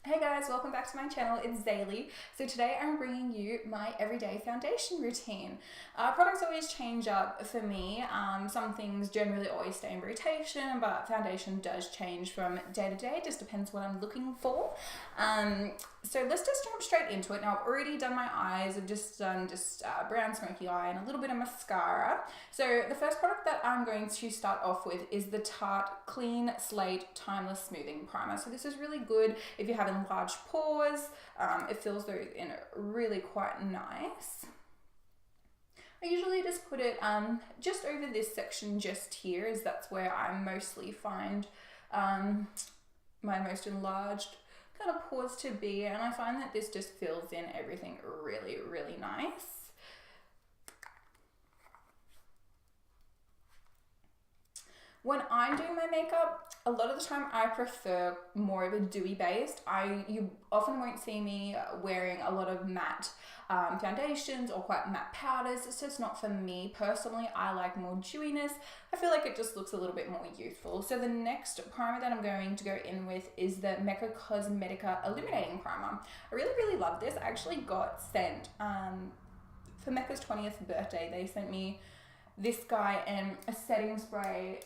Hey guys, welcome back to my channel. It's Zaylee. So today I'm bringing you my everyday foundation routine. Products always change up for me. Some things generally always stay in rotation, but foundation does change from day to day. It just depends what I'm looking for. So let's just jump straight into it. Now I've already done my eyes. I've just done brown smoky eye and a little bit of mascara. So the first product that I'm going to start off with is the Tarte Clean Slate Timeless Smoothing Primer. So this is really good if you're having large pores. It fills those in really quite nice. I usually just put it just over this section just here, as that's where I mostly find my most enlarged kind of pores to be, and I find that this just fills in everything really, really nice. When I'm doing my makeup, a lot of the time I prefer more of a dewy based. You often won't see me wearing a lot of matte foundations or quite matte powders. It's just not for me personally. I like more dewiness. I feel like it just looks a little bit more youthful. So the next primer that I'm going to go in with is the Mecca Cosmetica Illuminating Primer. I really, really love this. I actually got sent, for Mecca's 20th birthday, they sent me this guy and a setting spray,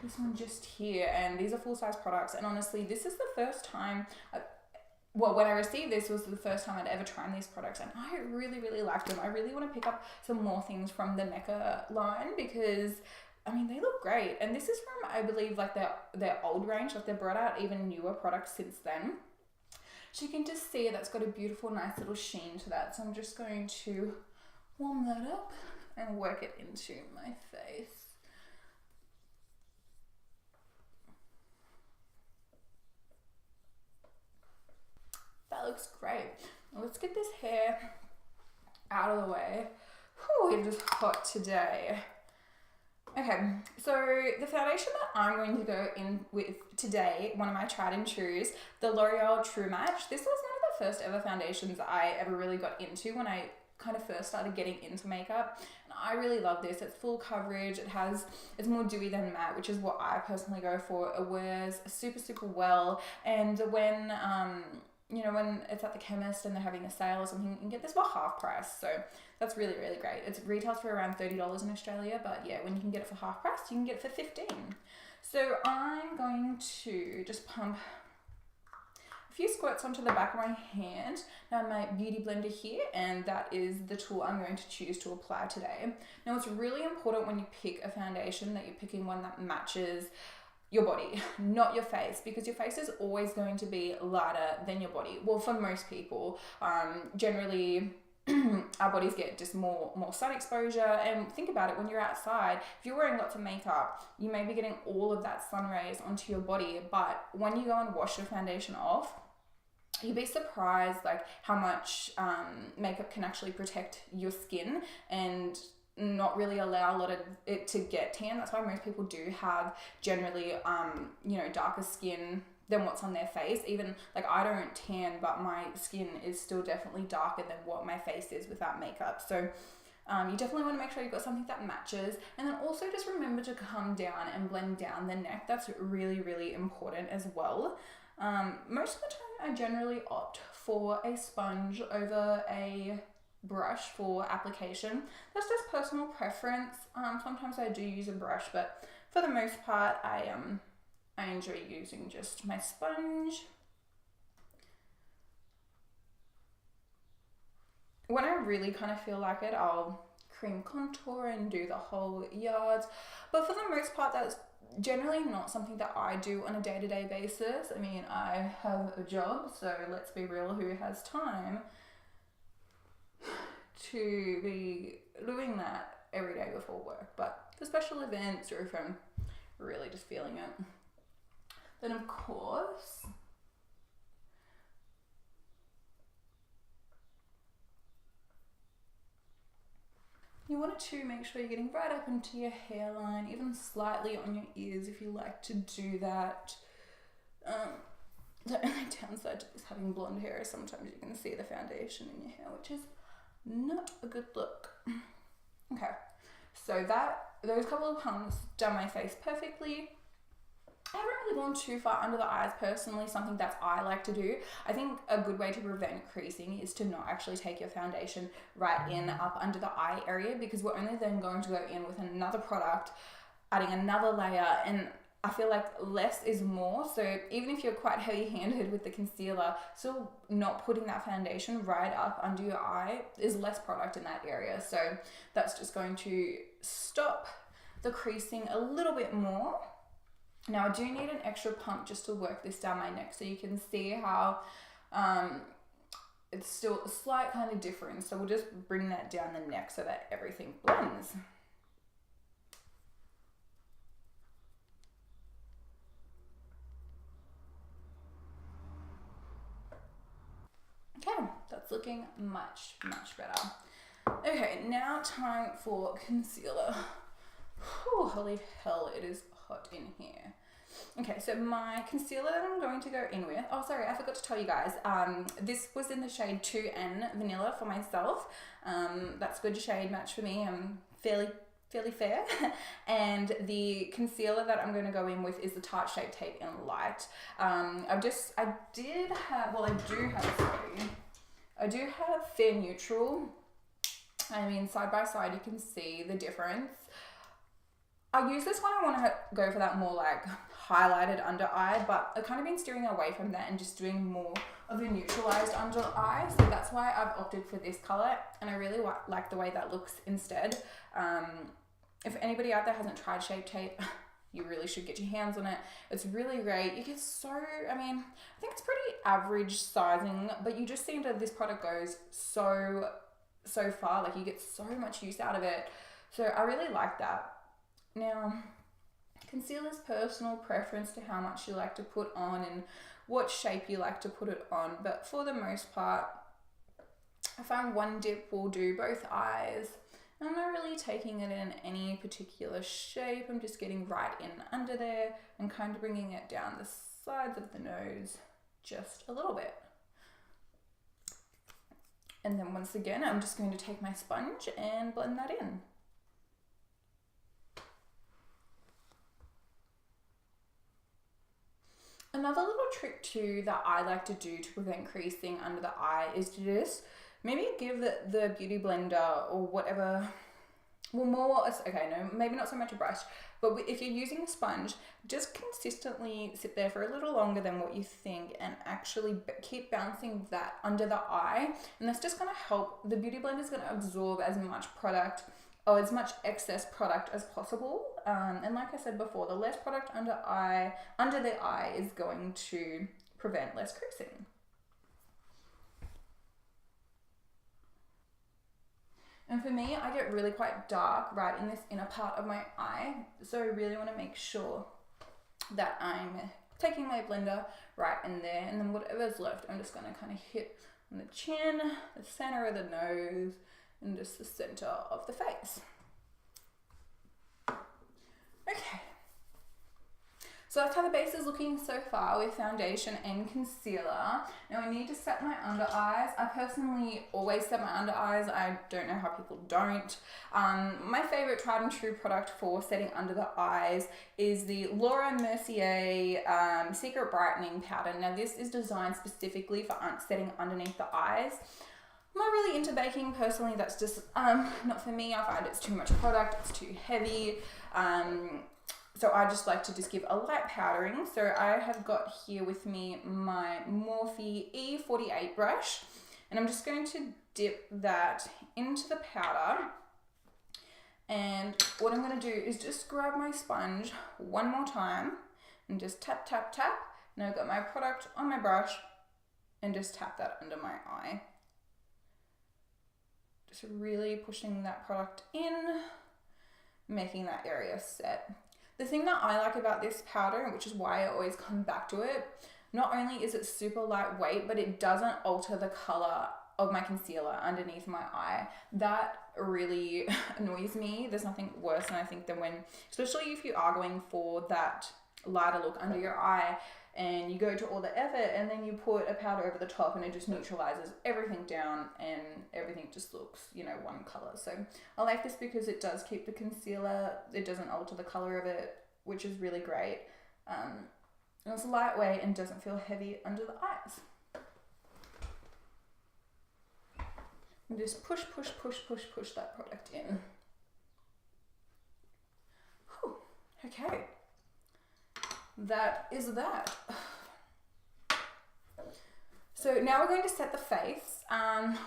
this one just here, and these are full-size products, and honestly this is the first time when I received this was the first time I'd ever tried these products, and I really, really liked them. I really want to pick up some more things from the Mecca line because I mean they look great, and this is from, I believe, like their old range. Like they brought out even newer products since then. So you can just see that's got a beautiful nice little sheen to that. So I'm just going to warm that up and work it into my face. That looks great. Let's get this hair out of the way. Whew, it is hot today. Okay, so the foundation that I'm going to go in with today, one of my tried and trues, the Loreal True Match. This was one of the first ever foundations I ever really got into when I kind of first started getting into makeup, and I really love this. It's full coverage. It's more dewy than matte, which is what I personally go for. It wears super, super well, and when when it's at the chemist and they're having a sale or something, you can get this for half price. So that's really, really great. It retails for around $30 in Australia, but yeah, when you can get it for half price, you can get it for $15. So I'm going to just pump a few squirts onto the back of my hand. Now my beauty blender here, and that is the tool I'm going to choose to apply today. Now it's really important when you pick a foundation that you're picking one that matches your body, not your face, because your face is always going to be lighter than your body. Well, for most people, generally our bodies get just more sun exposure. And think about it, when you're outside, if you're wearing lots of makeup, you may be getting all of that sun rays onto your body, but when you go and wash your foundation off, you'd be surprised like how much makeup can actually protect your skin and not really allow a lot of it to get tan. That's why most people do have generally darker skin than what's on their face. Even like I don't tan, but my skin is still definitely darker than what my face is without makeup. So you definitely want to make sure you've got something that matches, and then also just remember to come down and blend down the neck. That's really, really important as well. Most of the time I generally opt for a sponge over a brush for application. That's just personal preference. Sometimes I do use a brush, but for the most part I enjoy using just my sponge. When I really kind of feel like it, I'll cream contour and do the whole yards, but for the most part that's generally not something that I do on a day-to-day basis. I mean, I have a job, so let's be real, who has time to be doing that every day before work? But for special events or if I'm really just feeling it, then of course you want to make sure you're getting right up into your hairline, even slightly on your ears if you like to do that. The only downside to just having blonde hair is sometimes you can see the foundation in your hair, which is not a good look. Okay, so those couple of pumps done my face perfectly. I haven't really gone too far under the eyes personally, something that I like to do. I think a good way to prevent creasing is to not actually take your foundation right in up under the eye area, because we're only then going to go in with another product, adding another layer, and I feel like less is more. So even if you're quite heavy-handed with the concealer, still not putting that foundation right up under your eye is less product in that area. So that's just going to stop the creasing a little bit more. Now I do need an extra pump just to work this down my neck, so you can see how it's still a slight kind of difference. So we'll just bring that down the neck so that everything blends. Okay, that's looking much, much better. Okay, now time for concealer. Whew, holy hell, it is hot in here. Okay, so my concealer that I'm going to go in with, oh sorry, I forgot to tell you guys, this was in the shade 2N Vanilla for myself. That's good shade match for me. I'm fairly fair. And the concealer that I'm going to go in with is the Tarte Shape Tape in Light. I do have Fair Neutral. I mean, side by side you can see the difference. I use this when I want to go for that more like highlighted under eye, but I've kind of been steering away from that and just doing more of a neutralized under eye. So that's why I've opted for this color, and I really like the way that looks instead. If anybody out there hasn't tried Shape Tape, you really should get your hands on it. It's really great. You get so, I mean, I think it's pretty average sizing, but you just seem to, this product goes so far. Like you get so much use out of it. So I really like that. Now, concealer's personal preference to how much you like to put on and what shape you like to put it on. But for the most part, I find one dip will do both eyes. I'm not really taking it in any particular shape. I'm just getting right in under there and kind of bringing it down the sides of the nose just a little bit. And then once again, I'm just going to take my sponge and blend that in. Another little trick too that I like to do to prevent creasing under the eye is to just maybe give the beauty blender or whatever, well more, okay no, maybe not so much a brush, but if you're using a sponge, just consistently sit there for a little longer than what you think and actually keep bouncing that under the eye, and that's just going to help. The beauty blender is going to absorb as much product or as much excess product as possible, and like I said before, the less product under the eye is going to prevent less creasing. And for me, I get really quite dark right in this inner part of my eye. So I really want to make sure that I'm taking my blender right in there. And then whatever's left, I'm just going to kind of hit on the chin, the center of the nose, and just the center of the face. Okay. So that's how the base is looking so far with foundation and concealer. Now I need to set my under eyes. I personally always set my under eyes. I don't know how people don't. My favorite tried and true product for setting under the eyes is the Loreal Mercier Secret Brightening Powder. Now this is designed specifically for setting underneath the eyes. I'm not really into baking personally. That's just not for me. I find it's too much product. It's too heavy. So I just like to just give a light powdering. So I have got here with me my Morphe E48 brush, and I'm just going to dip that into the powder. And what I'm going to do is just grab my sponge one more time and just tap, tap, tap. Now I've got my product on my brush and just tap that under my eye. Just really pushing that product in, making that area set. The thing that I like about this powder, which is why I always come back to it, not only is it super lightweight, but it doesn't alter the color of my concealer underneath my eye. That really annoys me. There's nothing worse than I think than when, especially if you are going for that lighter look under your eye and you go to all the effort and then you put a powder over the top and it just neutralizes everything down and everything just looks, you know, one color. So I like this because it does keep the concealer, it doesn't alter the color of it, which is really great. And it's lightweight and doesn't feel heavy under the eyes. And just push that product in. Whew. Okay. That is that. So now we're going to set the face.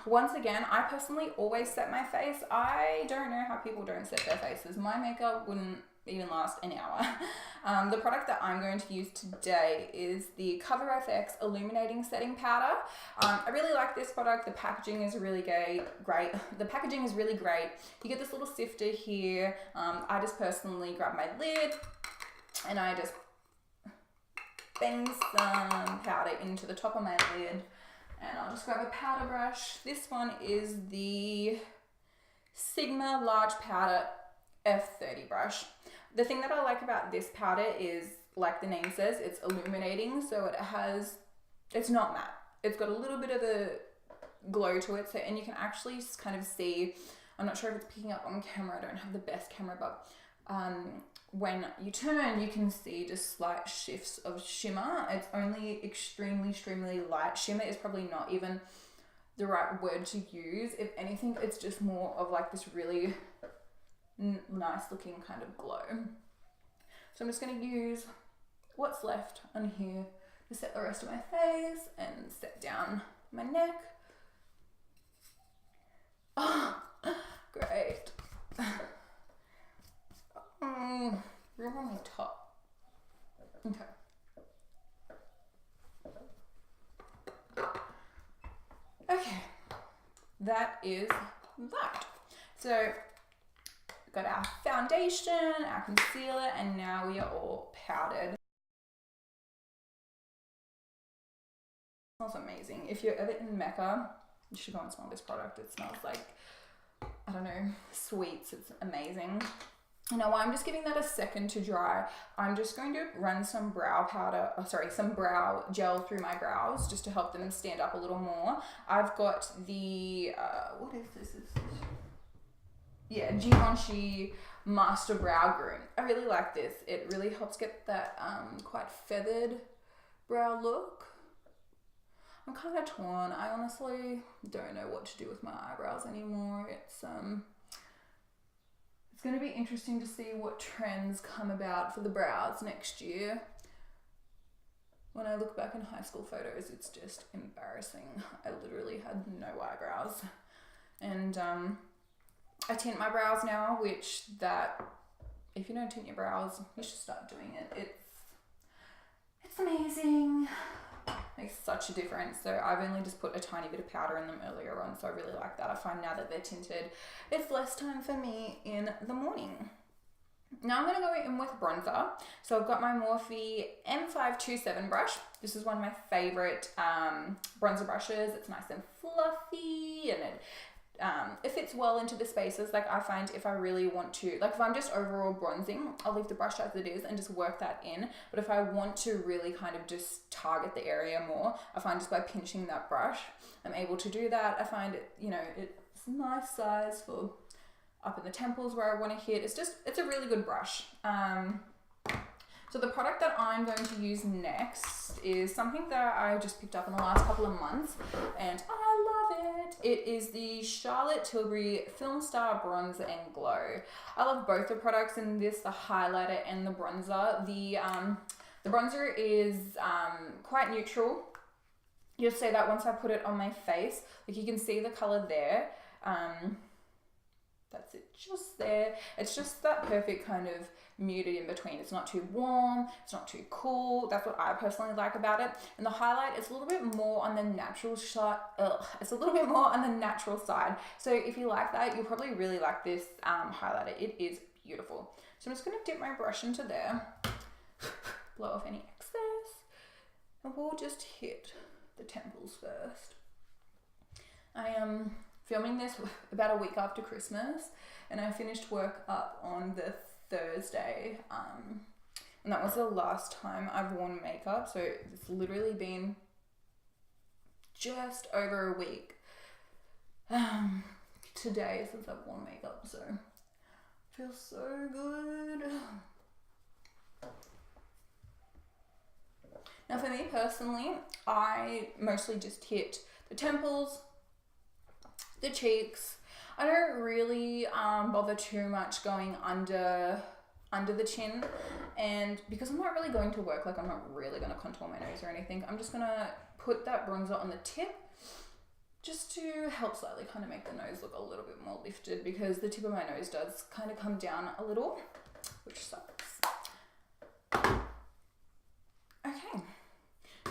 Once again, I personally always set my face. I don't know how people don't set their faces. My makeup wouldn't even last an hour. The product that I'm going to use today is the Cover FX Illuminating Setting Powder. I really like this product. The packaging is really great. The packaging is really great. You get this little sifter here. I just personally grab my lid and I just bang some powder into the top of my lid, and I'll just grab a powder brush. This one is the Sigma Large Powder F30 brush. The thing that I like about this powder is, like the name says, it's illuminating, so it's not matte. It's got a little bit of a glow to it, so, and you can actually just kind of see, I'm not sure if it's picking up on camera, I don't have the best camera, but when you turn, you can see just slight shifts of shimmer. It's only extremely light. Shimmer is probably not even the right word to use. If anything, it's just more of like this really nice looking kind of glow. So I'm just going to use what's left on here to set the rest of my face and set down my neck. Oh, great. We're on my top. Okay. Okay. That is that. So, got our foundation, our concealer, and now we are all powdered. It smells amazing. If you're ever in Mecca, you should go and smell this product. It smells like, I don't know, sweets. It's amazing. Now I'm just giving that a second to dry. I'm just going to run some some brow gel through my brows just to help them stand up a little more. I've got the, what is this? Yeah, Givenchy Master Brow Groom. I really like this. It really helps get that quite feathered brow look. I'm kind of torn. I honestly don't know what to do with my eyebrows anymore. It's going to be interesting to see what trends come about for the brows next year. When I look back in high school photos, it's just embarrassing. I literally had no eyebrows. And I tint my brows now, which if you don't tint your brows, you should start doing it. It's amazing. Makes such a difference. So I've only just put a tiny bit of powder in them earlier on, so I really like that. I find now that they're tinted, it's less time for me in the morning. Now I'm going to go in with bronzer. So I've got my Morphe M527 brush. This is one of my favorite bronzer brushes. It's nice and fluffy, and it fits well into the spaces. Like I find if I really want to, like if I'm just overall bronzing, I'll leave the brush as it is and just work that in. But if I want to really kind of just target the area more, I find just by pinching that brush, I'm able to do that. I find it, it's a nice size for up in the temples where I want to hit. It's a really good brush. So the product that I'm going to use next is something that I just picked up in the last couple of months, and I love it. It is the Charlotte Tilbury Filmstar Bronzer and Glow. I love both the products in this, the highlighter and the bronzer. The bronzer is quite neutral. You'll see that once I put it on my face. Like you can see the color there. That's it, just there. It's just that perfect kind of muted in between. It's not too warm, it's not too cool. That's what I personally like about it. And the highlight is a little bit more on the natural side. It's a little bit more on the natural side. So if you like that, you'll probably really like this highlighter. It is beautiful. So I'm just gonna dip my brush into there, blow off any excess, and we'll just hit the temples first. I am filming this about a week after Christmas, and I finished work up on the Thursday, and that was the last time I've worn makeup, so it's literally been just over a week today since I've worn makeup, so it feels so good. Now for me personally, I mostly just hit the temples, the cheeks. I don't really bother too much going under the chin, and because I'm not really going to work, like I'm not really going to contour my nose or anything, I'm just going to put that bronzer on the tip just to help slightly kind of make the nose look a little bit more lifted, because the tip of my nose does kind of come down a little, which sucks. Okay,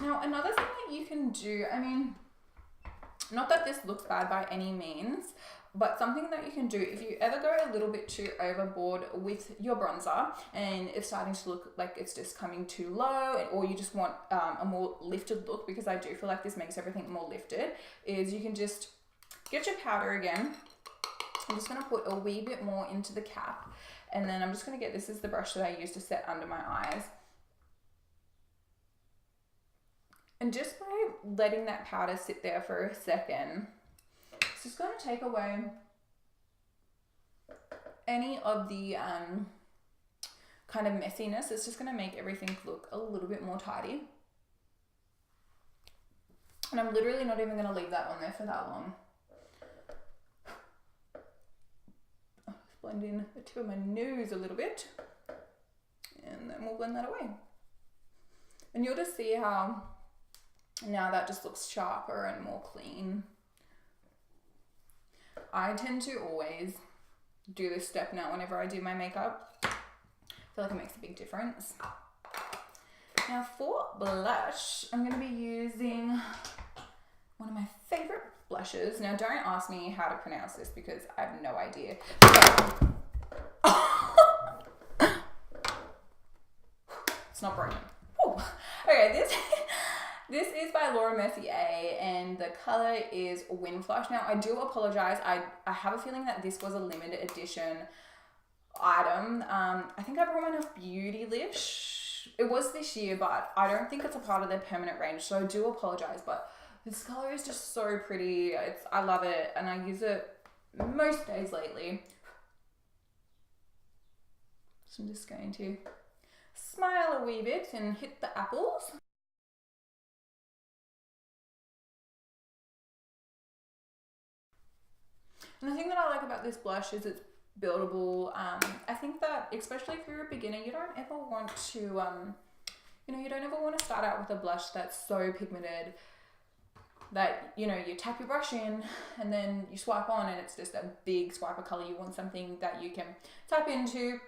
now another thing that you can do, I mean, not that this looks bad by any means, but something that you can do if you ever go a little bit too overboard with your bronzer and it's starting to look like it's just coming too low, or you just want a more lifted look, because I do feel like this makes everything more lifted, is you can just get your powder again. I'm just going to put a wee bit more into the cap, and then I'm just going to get, this is the brush that I use to set under my eyes. And just by letting that powder sit there for a second, it's just going to take away any of the kind of messiness. It's just going to make everything look a little bit more tidy. And I'm literally not even going to leave that on there for that long. Blend in the tip of my nose a little bit, and then we'll blend that away. And you'll just see how now that just looks sharper and more clean. I tend to always do this step now whenever I do my makeup. I feel like it makes a big difference. Now for blush, I'm going to be using one of my favorite blushes. Now don't ask me how to pronounce this because I have no idea. It's not broken. Ooh. Okay, this is by Mercier, and the color is Windflush. Now I do apologize. I have a feeling that this was a limited edition item. I think I brought enough Beautylish. It was this year, but I don't think it's a part of their permanent range, so I do apologize. But this color is just so pretty. I love it, and I use it most days lately. So I'm just going to smile a wee bit and hit the apples. And the thing that I like about this blush is it's buildable. I think that especially if you're a beginner, you don't ever want to, you don't ever want to start out with a blush that's so pigmented that, you tap your brush in and then you swipe on and it's just a big swipe of color. You want something that you can tap into,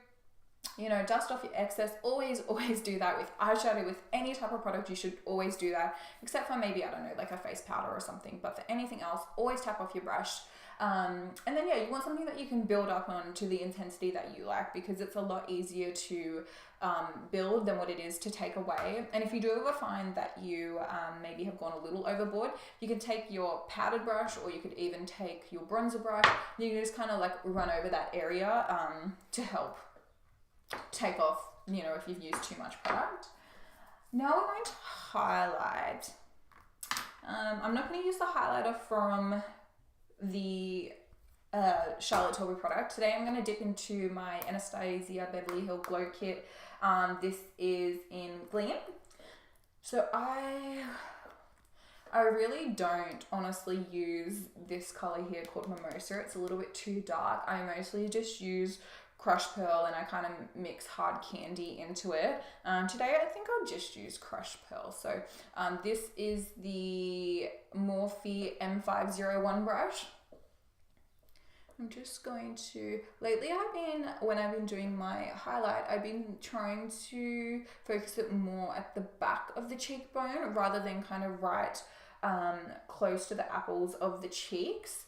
dust off your excess. Always do that with eyeshadow, with any type of product. You should always do that, except for maybe, I don't know, like a face powder or something. But for anything else, always tap off your brush. And then, yeah, you want something that you can build up on to the intensity that you like, because it's a lot easier to build than what it is to take away. And if you do ever find that you maybe have gone a little overboard, you can take your powdered brush, or you could even take your bronzer brush. You can just kind of like run over that area to help take off, if you've used too much product. Now we're going to highlight. I'm not going to use the highlighter from the Charlotte Tilbury product. Today I'm going to dip into my Anastasia Beverly Hills Glow Kit. This is in Glam. So I really don't honestly use this color here called Mimosa. It's a little bit too dark. I mostly just use crushed pearl, and I kind of mix hard candy into it. Today I think I'll just use crushed pearl. So this is the Morphe M501 brush. I'm just going to, lately when I've been doing my highlight, I've been trying to focus it more at the back of the cheekbone rather than kind of right close to the apples of the cheeks.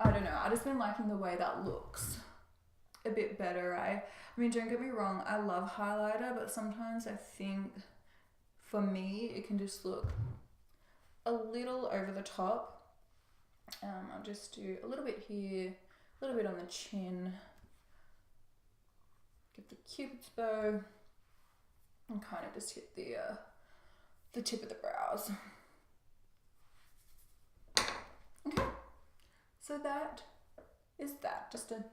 I don't know, I've just been liking the way that looks a bit better. I mean, don't get me wrong, I love highlighter, but sometimes I think for me it can just look a little over the top. I'll just do a little bit here, a little bit on the chin, get the cupid's bow, and kind of just hit the tip of the brows. Okay, so that is that, just a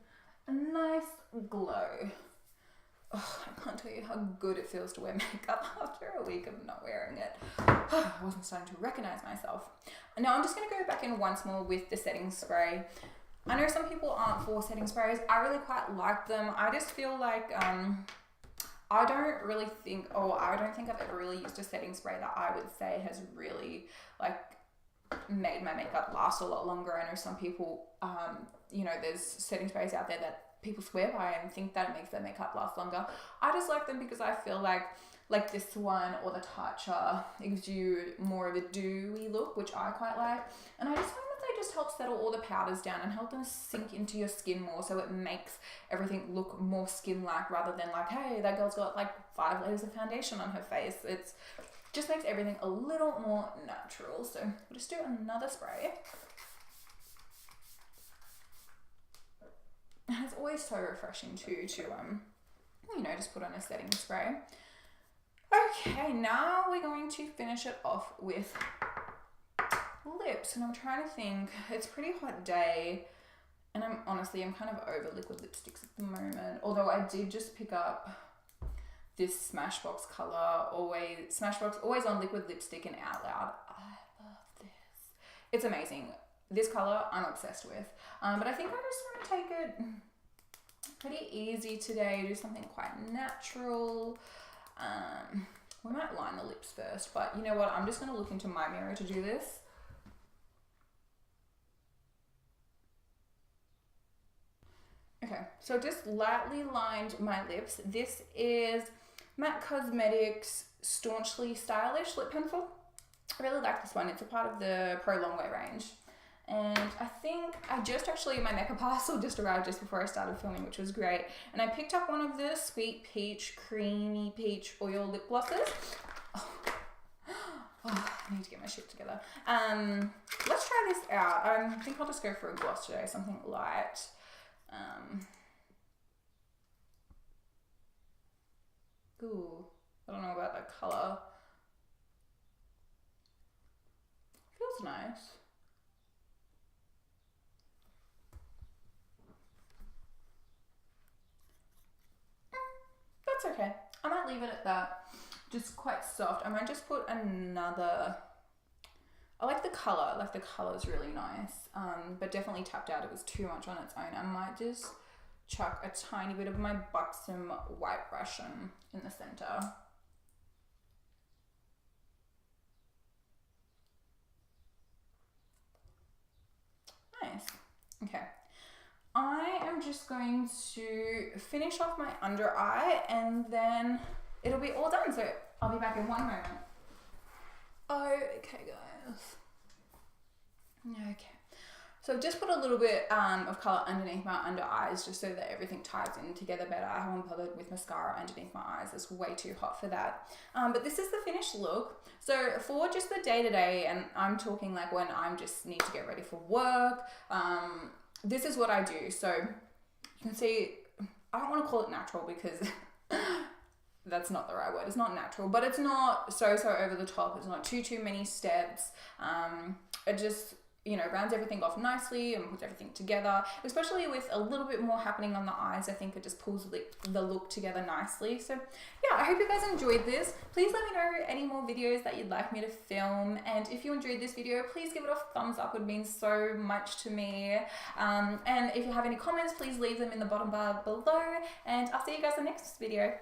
nice glow Oh, I can't tell you how good it feels to wear makeup after a week of not wearing it. I wasn't starting to recognize myself. Now I'm just going to go back in once more with the setting spray. I know some people aren't for setting sprays. I really quite like them. I just feel like I don't think I've ever really used a setting spray that I would say has really like made my makeup last a lot longer. I know some people, you know, there's setting sprays out there that people swear by and think that it makes their makeup last longer. I just like them because I feel like this one or the Tarte, it gives you more of a dewy look, which I quite like. And I just find that they just help settle all the powders down and help them sink into your skin more, so it makes everything look more skin-like rather than like, hey, that girl's got like 5 layers of foundation on her face. It's just makes everything a little more natural. So we'll just do another spray. And it's always so refreshing too to you know, just put on a setting spray. Okay, now we're going to finish it off with lips, and I'm trying to think. It's a pretty hot day, and I'm kind of over liquid lipsticks at the moment. Although I did just pick up this Smashbox color, Smashbox Always On Liquid Lipstick in Out Loud. I love this. It's amazing. This color I'm obsessed with. But I think I just want to take it pretty easy today, do something quite natural. We might line the lips first, but you know what? I'm just going to look into my mirror to do this. Okay, so just lightly lined my lips. This is Mecca Cosmetics Staunchly Stylish Lip Pencil. I really like this one. It's a part of the Pro Longwear range. And I think my makeup parcel just arrived just before I started filming, which was great. And I picked up one of the Sweet Peach Creamy Peach Oil Lip Glosses. Oh, I need to get my shit together. Let's try this out. I think I'll just go for a gloss today, something light. Ooh, I don't know about that color. Feels nice. That's okay. I might leave it at that. Just quite soft. I might just put another. I like the color. Like the color is really nice. But definitely tapped out. It was too much on its own. I might just chuck a tiny bit of my Buxom white brush in the center. Nice. Okay. I am just going to finish off my under eye and then it'll be all done. So I'll be back in one moment. Okay, guys. Okay. So I've just put a little bit of colour underneath my under eyes just so that everything ties in together better. I haven't bothered with mascara underneath my eyes. It's way too hot for that. But this is the finished look. So for just the day-to-day, and I'm talking like when I just need to get ready for work, this is what I do. So you can see, I don't want to call it natural because that's not the right word. It's not natural, but it's not so over the top. It's not too many steps. It just, you know, rounds everything off nicely and puts everything together, especially with a little bit more happening on the eyes. I think it just pulls the look together nicely. So yeah, I hope you guys enjoyed this. Please let me know any more videos that you'd like me to film. And if you enjoyed this video, please give it a thumbs up. It would mean so much to me. And if you have any comments, please leave them in the bottom bar below. And I'll see you guys in the next video.